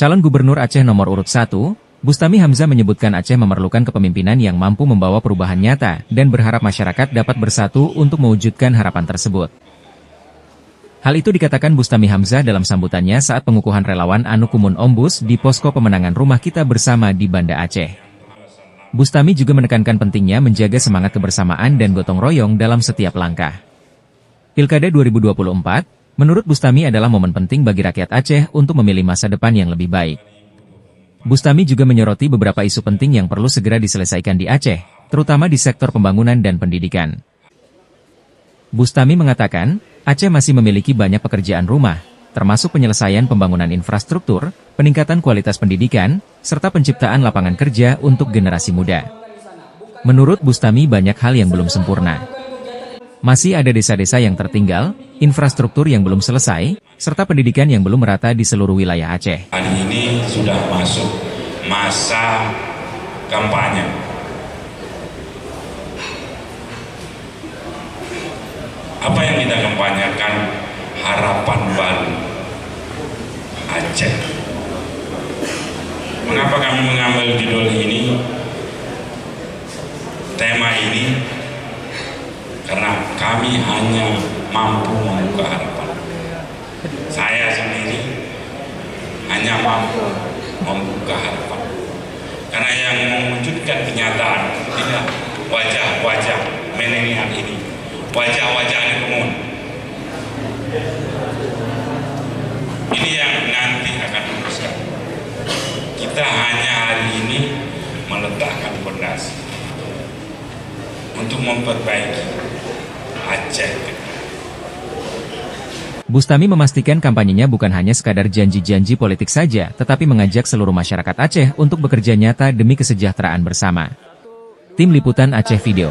Calon Gubernur Aceh nomor urut 1, Bustami Hamzah menyebutkan Aceh memerlukan kepemimpinan yang mampu membawa perubahan nyata dan berharap masyarakat dapat bersatu untuk mewujudkan harapan tersebut. Hal itu dikatakan Bustami Hamzah dalam sambutannya saat pengukuhan relawan Anu Kumun Ombus di posko pemenangan Rumah Kita Bersama di Banda Aceh. Bustami juga menekankan pentingnya menjaga semangat kebersamaan dan gotong royong dalam setiap langkah. Pilkada 2024, menurut Bustami adalah momen penting bagi rakyat Aceh untuk memilih masa depan yang lebih baik. Bustami juga menyoroti beberapa isu penting yang perlu segera diselesaikan di Aceh, terutama di sektor pembangunan dan pendidikan. Bustami mengatakan, Aceh masih memiliki banyak pekerjaan rumah, termasuk penyelesaian pembangunan infrastruktur, peningkatan kualitas pendidikan, serta penciptaan lapangan kerja untuk generasi muda. Menurut Bustami banyak hal yang belum sempurna. Masih ada desa-desa yang tertinggal, infrastruktur yang belum selesai, serta pendidikan yang belum merata di seluruh wilayah Aceh. Hari ini sudah masuk masa kampanye. Apa yang kita kampanyekan? Harapan baru Aceh. Mengapa kami mengambil judul ini, tema ini? Karena kami hanya mampu membuka harapan. Saya sendiri hanya mampu membuka harapan. Karena yang mewujudkan kenyataan tidak wajah-wajah milenial ini, wajah-wajah Anu Kumun. Ini yang nanti akan meneruskan. Kita hanya hari ini meletakkan fondasi untuk memperbaiki Aceh. Bustami memastikan kampanyenya bukan hanya sekadar janji-janji politik saja, tetapi mengajak seluruh masyarakat Aceh untuk bekerja nyata demi kesejahteraan bersama. Tim Liputan Aceh Video.